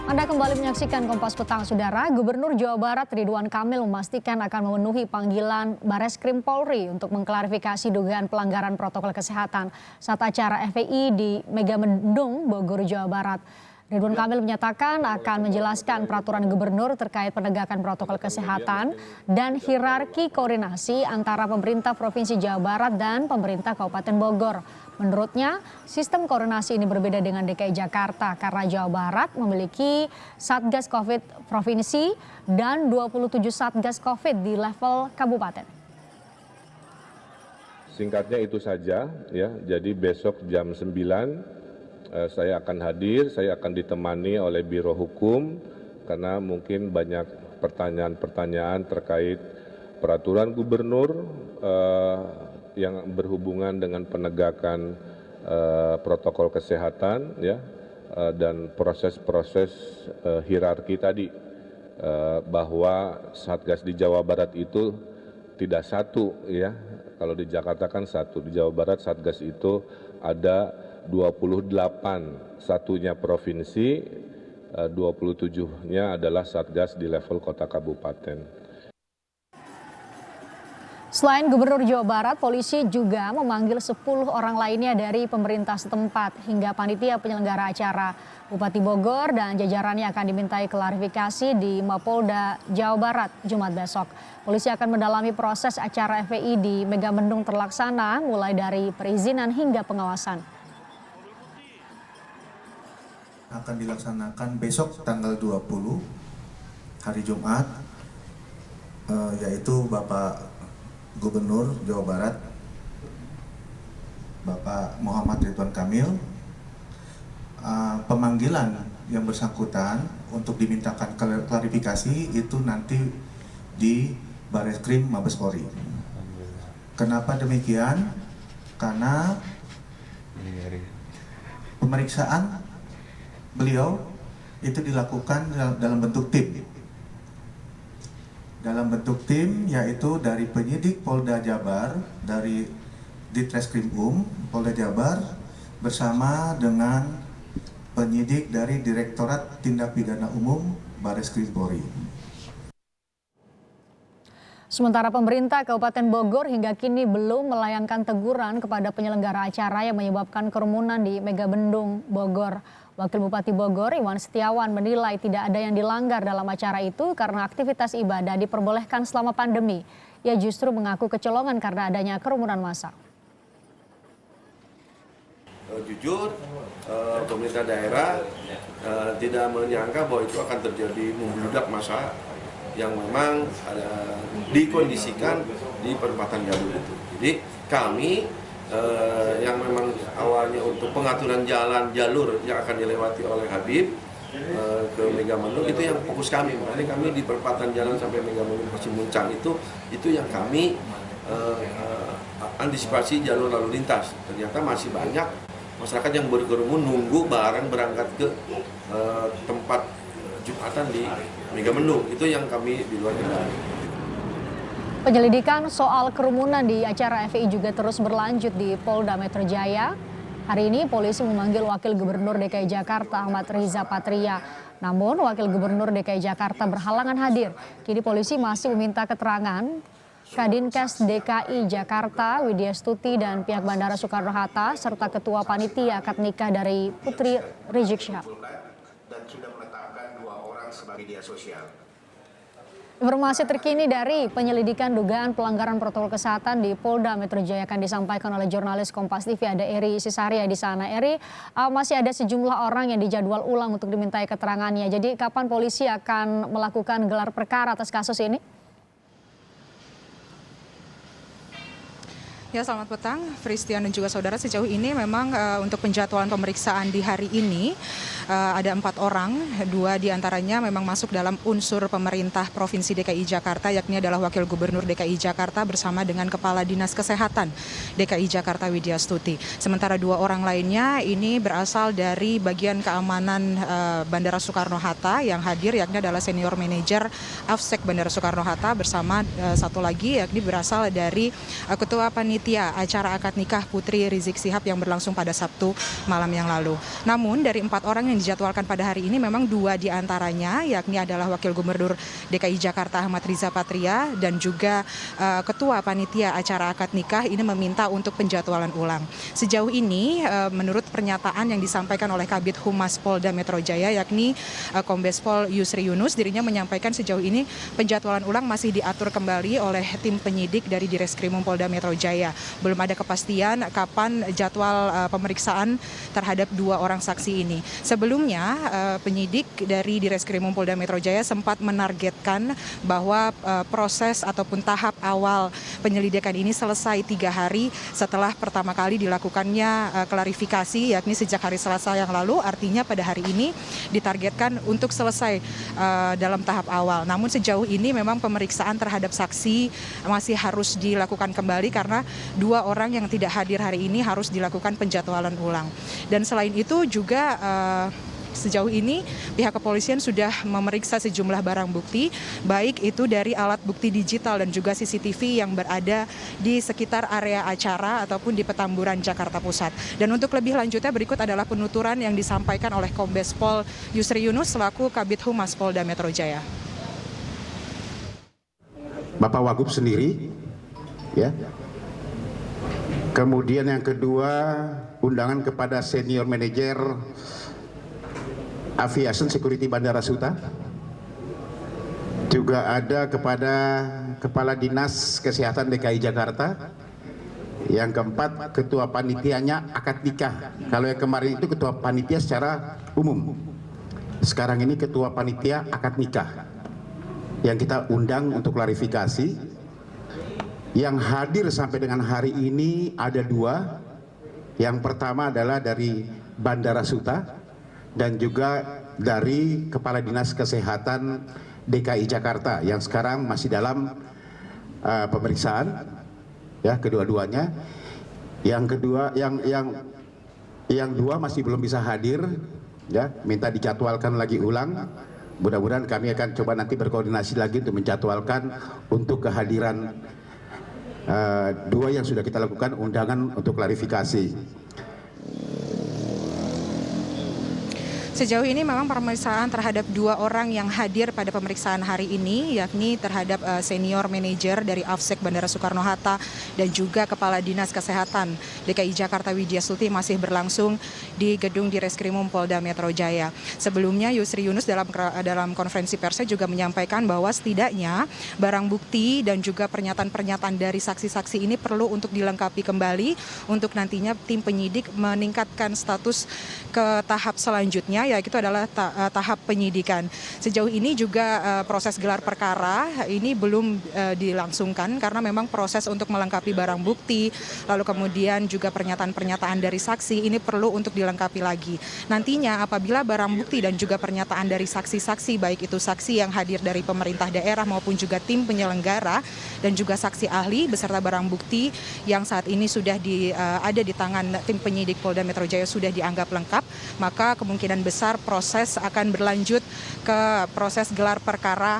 Anda kembali menyaksikan Kompas Petang, Saudara. Gubernur Jawa Barat Ridwan Kamil memastikan akan memenuhi panggilan Bareskrim Polri untuk mengklarifikasi dugaan pelanggaran protokol kesehatan saat acara FPI di Megamendung, Bogor, Jawa Barat. Ridwan Kamil menyatakan akan menjelaskan peraturan gubernur terkait penegakan protokol kesehatan dan hierarki koordinasi antara pemerintah Provinsi Jawa Barat dan pemerintah Kabupaten Bogor. Menurutnya, sistem koordinasi ini berbeda dengan DKI Jakarta karena Jawa Barat memiliki Satgas Covid Provinsi dan 27 Satgas Covid di level kabupaten. Singkatnya itu saja ya. Jadi besok jam 9 saya akan hadir, saya akan ditemani oleh Biro Hukum karena mungkin banyak pertanyaan-pertanyaan terkait peraturan gubernur yang berhubungan dengan penegakan protokol kesehatan ya, dan proses-proses hierarki tadi, bahwa Satgas di Jawa Barat itu tidak satu ya. Kalau di Jakarta kan satu, di Jawa Barat Satgas itu ada 28, satunya provinsi, 27-nya adalah Satgas di level kota kabupaten. Selain Gubernur Jawa Barat, polisi juga memanggil 10 orang lainnya dari pemerintah setempat hingga panitia penyelenggara acara. Bupati Bogor dan jajarannya akan dimintai klarifikasi di Mapolda Jawa Barat Jumat besok. Polisi akan mendalami proses acara FPI di Megamendung terlaksana mulai dari perizinan hingga pengawasan. Akan dilaksanakan besok tanggal 20 hari Jumat, yaitu Bapak Gubernur Jawa Barat Bapak Muhammad Ridwan Kamil, pemanggilan yang bersangkutan untuk dimintakan klarifikasi itu nanti di Bareskrim Mabes Polri. Kenapa demikian? Karena pemeriksaan beliau itu dilakukan dalam bentuk tim. Dalam bentuk tim, yaitu dari penyidik Polda Jabar, dari Ditreskrimum Polda Jabar bersama dengan penyidik dari Direktorat Tindak Pidana Umum Bareskrim Polri. Sementara pemerintah Kabupaten Bogor hingga kini belum melayangkan teguran kepada penyelenggara acara yang menyebabkan kerumunan di Megamendung, Bogor. Wakil Bupati Bogor, Iwan Setiawan, menilai tidak ada yang dilanggar dalam acara itu karena aktivitas ibadah diperbolehkan selama pandemi. Ia justru mengaku kecolongan karena adanya kerumunan massa. Jujur, pemerintah daerah tidak menyangka bahwa itu akan terjadi membludak massa yang memang dikondisikan di perempatan jalur itu. Jadi kami yang memang awalnya untuk pengaturan jalan jalur yang akan dilewati oleh Habib ke Megamendung itu yang fokus kami. Makanya kami di perempatan jalan sampai Megamendung Pasimuncang itu yang kami antisipasi jalur lalu lintas. Ternyata masih banyak masyarakat yang berkerumun nunggu barang berangkat ke tempat Jumatan di Megamendung. Itu yang kami di luar kendali. Penyelidikan soal kerumunan di acara FPI juga terus berlanjut di Polda Metro Jaya. Hari ini polisi memanggil Wakil Gubernur DKI Jakarta Ahmad Riza Patria. Namun Wakil Gubernur DKI Jakarta berhalangan hadir. Kini polisi masih meminta keterangan Kadinkes DKI Jakarta Widya Stuti dan pihak Bandara Soekarno-Hatta serta Ketua Panitia Akad Nikah dari Putri Rizik Syihab. Dan sudah menetapkan 2 orang sebagai media sosial. Informasi terkini dari penyelidikan dugaan pelanggaran protokol kesehatan di Polda Metro Jaya akan disampaikan oleh jurnalis Kompas TV. Ada Eri Sisaria di sana. Eri, masih ada sejumlah orang yang dijadwal ulang untuk dimintai keterangannya. Jadi kapan polisi akan melakukan gelar perkara atas kasus ini? Ya, selamat petang, Fristian dan juga saudara. Sejauh ini memang untuk penjadwalan pemeriksaan di hari ini ada 4 orang, 2 diantaranya memang masuk dalam unsur pemerintah Provinsi DKI Jakarta, yakni adalah Wakil Gubernur DKI Jakarta bersama dengan Kepala Dinas Kesehatan DKI Jakarta Widya Stuti. Sementara 2 orang lainnya ini berasal dari bagian keamanan Bandara Soekarno-Hatta yang hadir, yakni adalah Senior Manager Afsek Bandara Soekarno-Hatta bersama satu lagi yakni berasal dari Ketua Panitia acara akad nikah Putri Rizik Syihab yang berlangsung pada Sabtu malam yang lalu. Namun dari 4 orang yang yang dijadwalkan pada hari ini memang 2 diantaranya, yakni adalah Wakil Gubernur DKI Jakarta Ahmad Riza Patria dan juga Ketua Panitia Acara Akad Nikah ini meminta untuk penjadwalan ulang. Sejauh ini menurut pernyataan yang disampaikan oleh Kabid Humas Polda Metro Jaya yakni Kombes Pol Yusri Yunus, dirinya menyampaikan sejauh ini penjadwalan ulang masih diatur kembali oleh tim penyidik dari Direskrimum Polda Metro Jaya. Belum ada kepastian kapan jadwal pemeriksaan terhadap 2 orang saksi ini. Sebelumnya penyidik dari Direskrimum Polda Metro Jaya sempat menargetkan bahwa proses ataupun tahap awal penyelidikan ini selesai 3 hari setelah pertama kali dilakukannya klarifikasi, yakni sejak hari Selasa yang lalu. Artinya pada hari ini ditargetkan untuk selesai dalam tahap awal. Namun sejauh ini memang pemeriksaan terhadap saksi masih harus dilakukan kembali karena 2 orang yang tidak hadir hari ini harus dilakukan penjadwalan ulang. Dan selain itu juga sejauh ini pihak kepolisian sudah memeriksa sejumlah barang bukti, baik itu dari alat bukti digital dan juga CCTV yang berada di sekitar area acara ataupun di Petamburan, Jakarta Pusat. Dan untuk lebih lanjutnya berikut adalah penuturan yang disampaikan oleh Kombes Pol Yusri Yunus selaku Kabid Humas Polda Metro Jaya. Bapak Wagub sendiri, ya. Kemudian yang kedua, undangan kepada senior manajer Aviation Security Bandara Suta. Juga ada kepada Kepala Dinas Kesehatan DKI Jakarta. Yang keempat, ketua panitianya akad nikah. Kalau yang kemarin itu ketua panitia secara umum. Sekarang ini ketua panitia akad nikah. Yang kita undang untuk klarifikasi. Yang hadir sampai dengan hari ini ada 2. Yang pertama adalah dari Bandara Suta dan juga dari Kepala Dinas Kesehatan DKI Jakarta yang sekarang masih dalam pemeriksaan, ya, kedua-duanya. Yang kedua, yang 2 masih belum bisa hadir, ya, minta dijadwalkan lagi ulang. Mudah-mudahan kami akan coba nanti berkoordinasi lagi untuk menjadwalkan untuk kehadiran 2 yang sudah kita lakukan undangan untuk klarifikasi. Sejauh ini memang pemeriksaan terhadap 2 orang yang hadir pada pemeriksaan hari ini, yakni terhadap senior manajer dari AFSEK Bandara Soekarno-Hatta dan juga Kepala Dinas Kesehatan DKI Jakarta Widya Stuti masih berlangsung di gedung Direskrimum Polda Metro Jaya. Sebelumnya Yusri Yunus dalam konferensi persnya juga menyampaikan bahwa setidaknya barang bukti dan juga pernyataan-pernyataan dari saksi-saksi ini perlu untuk dilengkapi kembali untuk nantinya tim penyidik meningkatkan status ke tahap selanjutnya, yaitu adalah tahap penyidikan. Sejauh ini juga proses gelar perkara ini belum dilangsungkan karena memang proses untuk melengkapi barang bukti, lalu kemudian juga pernyataan-pernyataan dari saksi ini perlu untuk dilengkapi lagi. Nantinya apabila barang bukti dan juga pernyataan dari saksi-saksi, baik itu saksi yang hadir dari pemerintah daerah maupun juga tim penyelenggara dan juga saksi ahli beserta barang bukti yang saat ini sudah ada di tangan tim penyidik Polda Metro Jaya sudah dianggap lengkap, maka kemungkinan besar proses akan berlanjut ke proses gelar perkara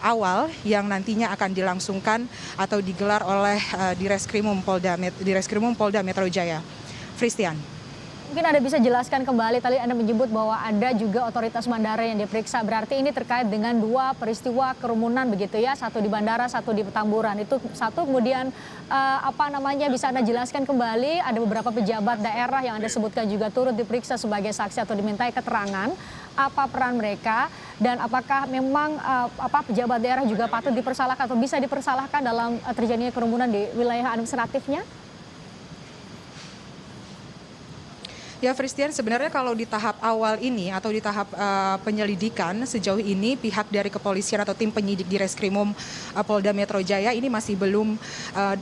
awal yang nantinya akan dilangsungkan atau digelar oleh Direskrimum Polda Metro Jaya. Fristian. Mungkin Anda bisa jelaskan kembali, tadi Anda menyebut bahwa ada juga otoritas bandara yang diperiksa. Berarti ini terkait dengan 2 peristiwa kerumunan begitu ya, satu di bandara, satu di Petamburan. Itu satu, kemudian bisa Anda jelaskan kembali, ada beberapa pejabat daerah yang Anda sebutkan juga turut diperiksa sebagai saksi atau dimintai keterangan. Apa peran mereka dan apakah memang pejabat daerah juga patut dipersalahkan atau bisa dipersalahkan dalam terjadinya kerumunan di wilayah administratifnya? Ya Fristian, sebenarnya kalau di tahap awal ini atau di tahap penyelidikan sejauh ini pihak dari kepolisian atau tim penyidik di Reskrimum Polda Metro Jaya ini masih belum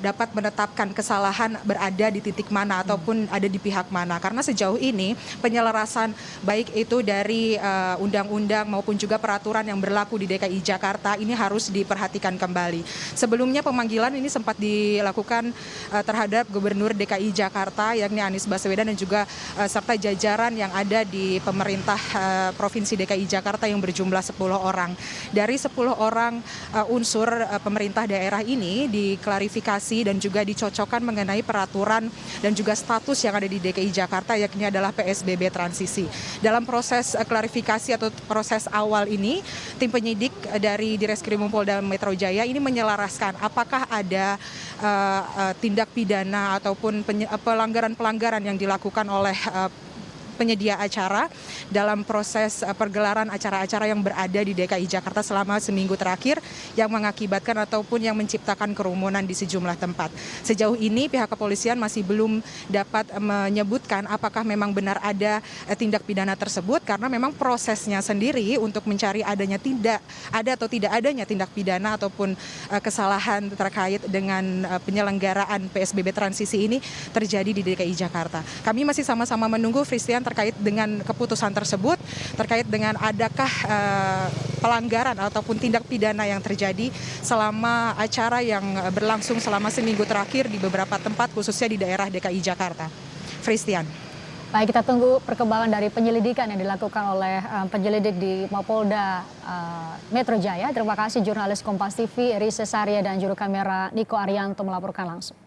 dapat menetapkan kesalahan berada di titik mana ataupun ada di pihak mana. Karena sejauh ini penyelarasan baik itu dari undang-undang maupun juga peraturan yang berlaku di DKI Jakarta ini harus diperhatikan kembali. Sebelumnya pemanggilan ini sempat dilakukan terhadap Gubernur DKI Jakarta yakni Anies Baswedan dan juga serta jajaran yang ada di pemerintah Provinsi DKI Jakarta yang berjumlah 10 orang. Dari 10 orang unsur pemerintah daerah ini diklarifikasi dan juga dicocokkan mengenai peraturan dan juga status yang ada di DKI Jakarta, yakni adalah PSBB transisi. Dalam proses klarifikasi atau proses awal ini, tim penyidik dari Direskrim Polda Metro Jaya ini menyelaraskan apakah ada tindak pidana ataupun pelanggaran-pelanggaran yang dilakukan oleh penyedia acara dalam proses pergelaran acara-acara yang berada di DKI Jakarta selama seminggu terakhir yang mengakibatkan ataupun yang menciptakan kerumunan di sejumlah tempat. Sejauh ini pihak kepolisian masih belum dapat menyebutkan apakah memang benar ada tindak pidana tersebut, karena memang prosesnya sendiri untuk mencari adanya tidak adanya tindak pidana ataupun kesalahan terkait dengan penyelenggaraan PSBB transisi ini terjadi di DKI Jakarta. Kami masih sama-sama menunggu, Fristian, terkait dengan keputusan tersebut, terkait dengan adakah pelanggaran ataupun tindak pidana yang terjadi selama acara yang berlangsung selama seminggu terakhir di beberapa tempat, khususnya di daerah DKI Jakarta. Fristian. Baik, kita tunggu perkembangan dari penyelidikan yang dilakukan oleh penyelidik di Mapolda Metro Jaya. Terima kasih jurnalis Kompas TV Eri Cesaria dan juru kamera Niko Arianto melaporkan langsung.